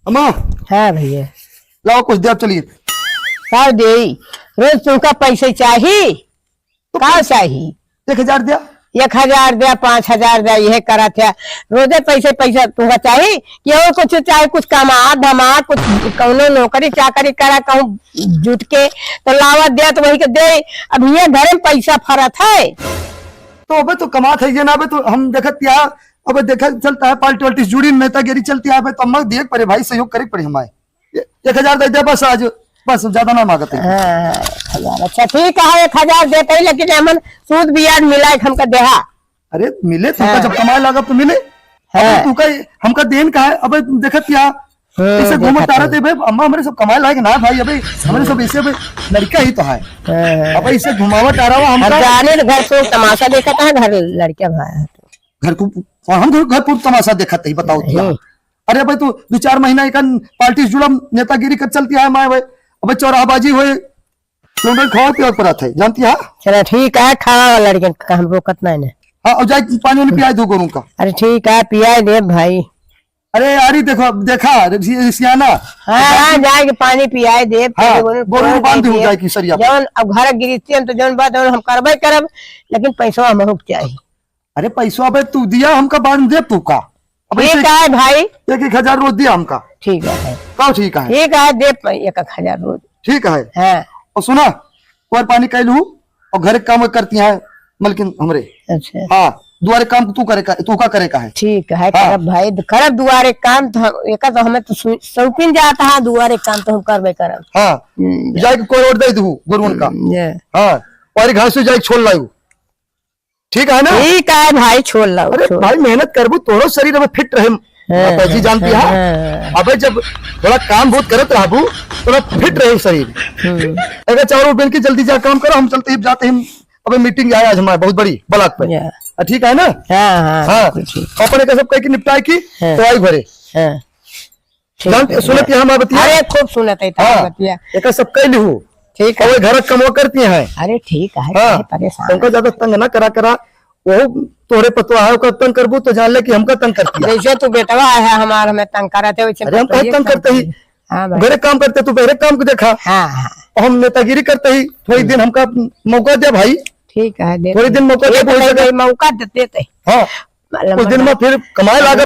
अम्मा हाँ भैया लाओ कुछ दे, आप चलिए। का दे रोज तुमका पैसे चाहिए तो का चाहिए? 1000 दिया, 1000 दिया, 5000 दिया, यह करा था रोजे पैसे पैसा तुमका चाहिए कि और कुछ चाहे? कुछ कमा धमा कुछ कौनो नौकरी चाकरी करा कहूँ जुट के तो लावा दिया तो वही के दे। अब ये घर में पैसा फरत है तो अबे तो कमात है ये ना, अबे तो हम देखत या अब देखा चलता है, पार्टी वाल्टी जुड़ी नेतागिरी चलती है। अबे तो अम्मा देख पड़े भाई, सहयोग करे पड़े हमारे। 1000 दे दे बस आज, बस ज्यादा ना मांगते। हाँ 1000 अच्छा ठीक है, 1000 देते ही, लेकिन हमन सूद ब्याज मिला हमका देहा। अरे मिले तुमका जब कमाए लगा तो मिले। हाँ। तुमका हमका देन का है। अबे देखत या ऐसे घूमत तारा दे भाई, अम्मा हमारे सब कमाए लायक ना भाई। अबे हमारे सब ऐसे लड़का ही तो है। अब ऐसे घुमावट आ रहा हम जाने घर को तमाशा देखा था, घर लड़के भाई घर को हम घर पूरा तमाशा देखा ही, बताओ क्या। अरे भाई तू 2-4 महीना एक पार्टी जुड़ा नेतागिरी कर चलती है माए भाई। अब चौराहबाजी हुए खाओ पिया पड़ा था, जानती है। चलो ठीक है, खावा लड़के हम रोकत नहीं। हाँ और जाए पानी वानी पिया दो गोरू का। अरे ठीक है, पिया दे भाई। अरे यारी देखो देखा सियाना। हाँ जाके पानी पियाए दे। हाँ, गोरू बांध दूं जाए की सरिया जौन अब घर गिरती हम तो जौन बात हम करबे करब, लेकिन पैसा हमको चाहिए। अरे पैसा अबे तू दिया हमका बांध दे तू का। ठीक है भाई, 1000 रोज दिया हमका। ठीक है कहो ठीक है, ठीक है दे 1000 रोज। ठीक है। हाँ और सुना और पानी कह लू और घर काम करती है मलकिन हमरे। अच्छा हाँ दुआरे काम तू करेगा, तू का करेगा है। ठीक है हाँ। करब भाई, करब दुआरे काम तो एक तो हमें तो शौकीन जाता है दुआरे काम तो हम करबे करब। हाँ जाए कोई और दे दू गुरुन का। हाँ और घास जाए छोड़ लाऊ, ठीक है ना। ठीक है भाई छोड़ लाओ। अरे भाई मेहनत करबू तोरो शरीर में फिट रहे। जी जानती है। अबे जब थोड़ा काम बहुत करत रहबू थोड़ा फिट रहे शरीर। अगर चारों बहन की जल्दी जा काम करो, हम चलते ही जाते हैं। अबे मीटिंग आया आज हमारे बहुत बड़ी ब्लॉक पे, ठीक है ना। हाँ अपने का सब कह के निपटाए की तो आई भरे। सुनत हम बतिया। अरे खूब सुनत है एक सब कह लिहू। ठीक है घर कमो करती है। अरे ठीक है परेशान हमको ज्यादा तंग ना करा वो तोरे पतवा है ओकर तंग करबू तो जान ले कि हमका तंग करती है। जैसे तू बेटवा है हमारा हमें तंग कराते वैसे हम कहीं तंग करते ही। घरे काम करते तू बहरे काम को देखा। हम नेतागिरी करते ही। थोड़ी दिन हमका मौका दे भाई। ठीक है थोड़ी दिन मौका दे, मौका देते। हाँ कुछ दिन में फिर कमाए लागत।